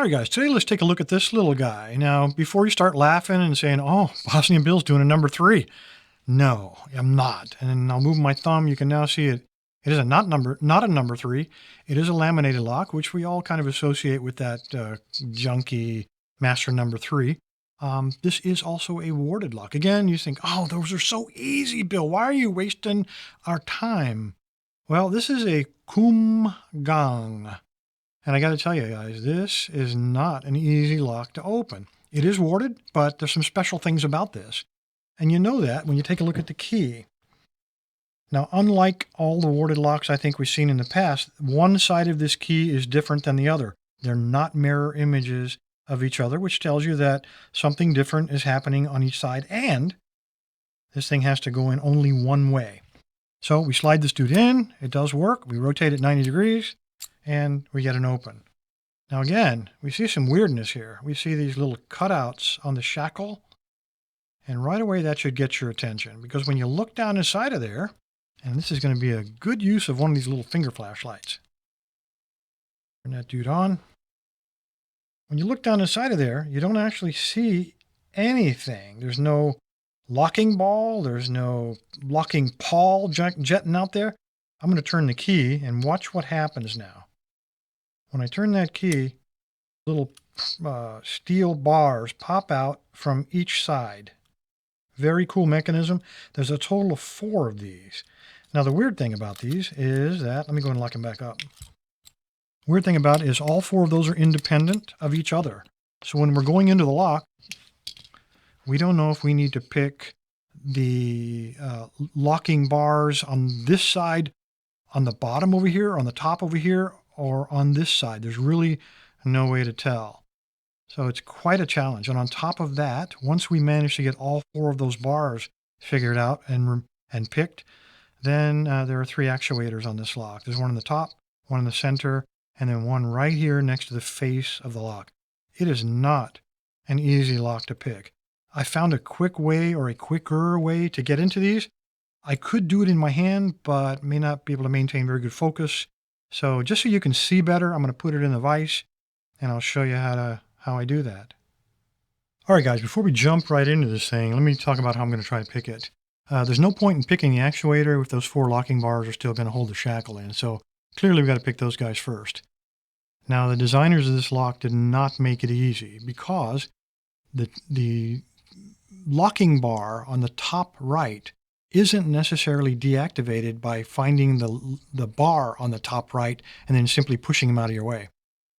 Alright guys, today let's take a look at this little guy. Now, before you start laughing and saying, oh, Bosnianbill's doing a number 3. No, I'm not. And I'll move my thumb. You can now see it. It is not a number 3. It is a laminated lock, which we all kind of associate with that junky master number 3. This is also a warded lock. Again, you think, oh, those are so easy, Bill. Why are you wasting our time? Well, this is a KumGang. And I got to tell you guys, this is not an easy lock to open. It is warded, but there's some special things about this. And you know that when you take a look at the key. Now, unlike all the warded locks I think we've seen in the past, one side of this key is different than the other. They're not mirror images of each other, which tells you that something different is happening on each side. And this thing has to go in only one way. So we slide this dude in. It does work. We rotate it 90 degrees. And we get an open. Now again, we see some weirdness here. We see these little cutouts on the shackle. And right away that should get your attention. Because when you look down inside of there, and this is going to be a good use of one of these little finger flashlights. Turn that dude on. When you look down inside of there, you don't actually see anything. There's no locking ball. There's no locking pawl jetting out there. I'm going to turn the key and watch what happens now. When I turn that key, little steel bars pop out from each side. Very cool mechanism. There's a total of 4 of these. Now, the weird thing about these is that, let me go and lock them back up. Weird thing about it is all 4 of those are independent of each other. So when we're going into the lock, we don't know if we need to pick the locking bars on this side, on the bottom over here, on the top over here, or on this side. There's really no way to tell. So it's quite a challenge. And on top of that, once we manage to get all 4 of those bars figured out and picked, then there are 3 actuators on this lock. There's one in the top, one in the center, and then one right here next to the face of the lock. It is not an easy lock to pick. I found a quick way, or a quicker way, to get into these. I could do it in my hand, but may not be able to maintain very good focus. So just so you can see better, I'm going to put it in the vise, and I'll show you how I do that. All right, guys, before we jump right into this thing, let me talk about how I'm going to try to pick it. There's no point in picking the actuator if those 4 locking bars are still going to hold the shackle in. So clearly we've got to pick those guys first. Now, the designers of this lock did not make it easy because the locking bar on the top right isn't necessarily deactivated by finding the bar on the top right and then simply pushing them out of your way.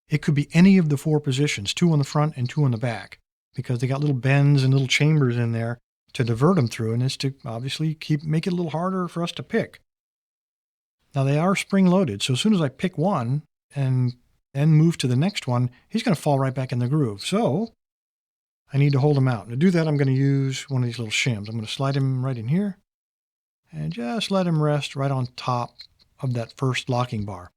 It could be any of the 4 positions, 2 on the front and 2 on the back, because they got little bends and little chambers in there to divert them through, and it's to obviously make it a little harder for us to pick. Now they are spring loaded, so as soon as I pick one and then move to the next one, he's going to fall right back in the groove. So I need to hold him out. To do that, I'm going to use one of these little shims. I'm going to slide him right in here and just let him rest right on top of that first locking bar.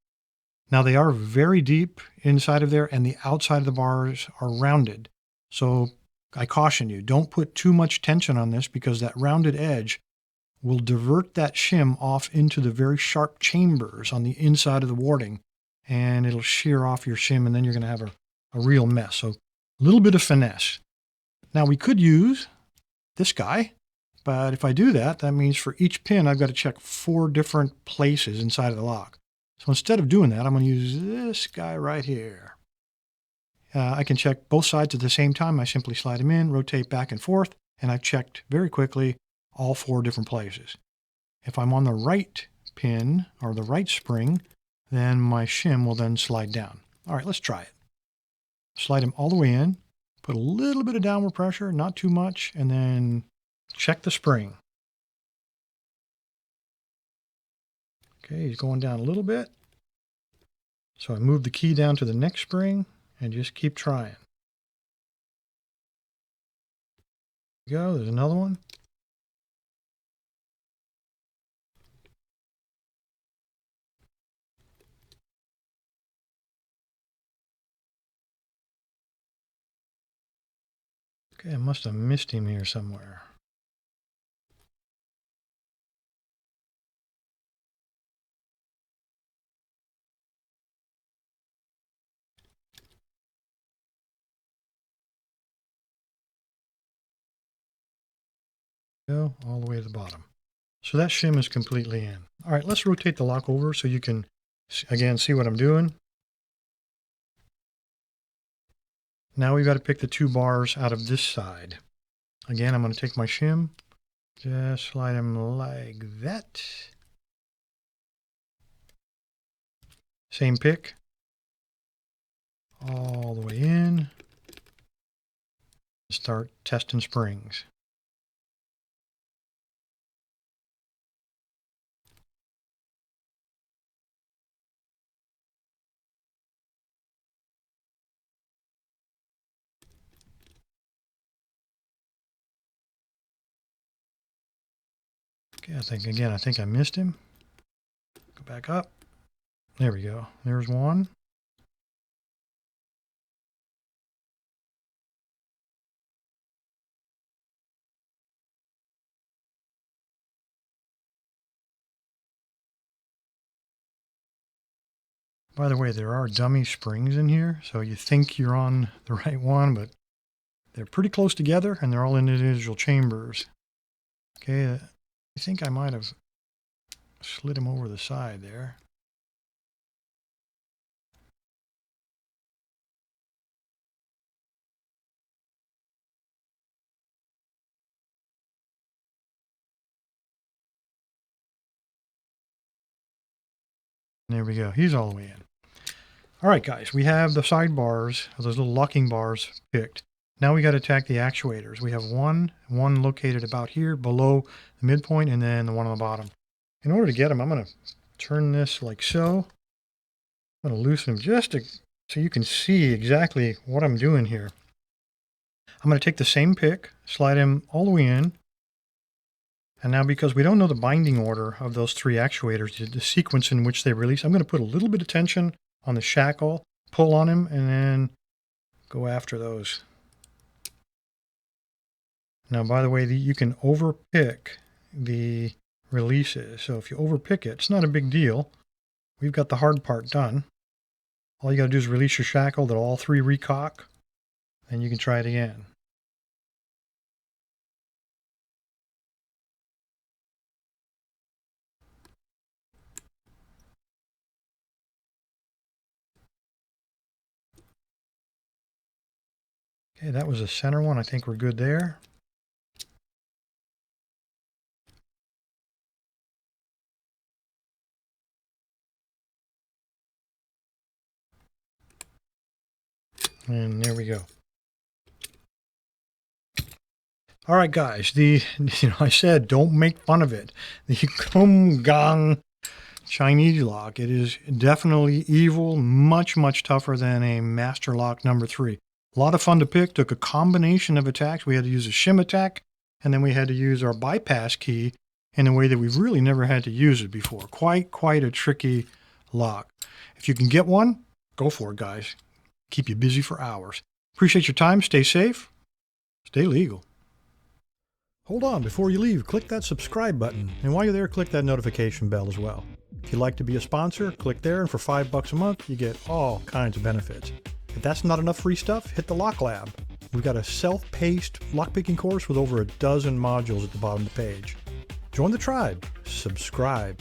Now they are very deep inside of there, and the outside of the bars are rounded. So I caution you, don't put too much tension on this, because that rounded edge will divert that shim off into the very sharp chambers on the inside of the warding, and it'll shear off your shim, and then you're going to have a real mess. So a little bit of finesse. Now we could use this guy. But if I do that, that means for each pin, I've got to check 4 different places inside of the lock. So instead of doing that, I'm going to use this guy right here. I can check both sides at the same time. I simply slide them in, rotate back and forth, and I've checked very quickly all 4 different places. If I'm on the right pin, or the right spring, then my shim will then slide down. All right, let's try it. Slide him all the way in, put a little bit of downward pressure, not too much, and then check the spring. Okay, he's going down a little bit. So I move the key down to the next spring and just keep trying. There we go, there's another one. Okay, I must have missed him here somewhere. Go all the way to the bottom. So that shim is completely in. All right, let's rotate the lock over so you can, again, see what I'm doing. Now we've got to pick the 2 bars out of this side. Again, I'm going to take my shim, just slide them like that. Same pick. All the way in. Start testing springs. Okay, I think I missed him. Go back up. There we go. There's one. By the way, there are dummy springs in here, so you think you're on the right one, but they're pretty close together and they're all individual chambers. Okay, I think I might have slid him over the side there. There we go. He's all the way in. All right, guys, we have the side bars, those little locking bars picked. Now we got to attack the actuators. We have one located about here below the midpoint, and then the one on the bottom. In order to get them, I'm going to turn this like so. I'm going to loosen them just so you can see exactly what I'm doing here. I'm going to take the same pick, slide him all the way in. And now, because we don't know the binding order of those 3 actuators, the sequence in which they release, I'm going to put a little bit of tension on the shackle, pull on him, and then go after those. Now, by the way, you can overpick the releases. So if you overpick it, it's not a big deal. We've got the hard part done. All you got to do is release your shackle, that all 3 recock, and you can try it again. Okay, that was the center one. I think we're good there. And there we go. All right, guys, I said don't make fun of it. The KumGang Chinese lock. It is definitely evil, much tougher than a master lock number 3. A lot of fun to pick. Took a combination of attacks. We had to use a shim attack, and then we had to use our bypass key in a way that we've really never had to use it before. Quite a tricky lock. If you can get one, go for it, guys. Keep you busy for hours. Appreciate your time. Stay safe. Stay legal. Hold on, before you leave, click that subscribe button. And while you're there, click that notification bell as well. If you'd like to be a sponsor, click there, and for $5 a month, you get all kinds of benefits. If that's not enough free stuff, hit the Lock Lab. We've got a self-paced lockpicking course with over a dozen modules at the bottom of the page. Join the tribe. Subscribe.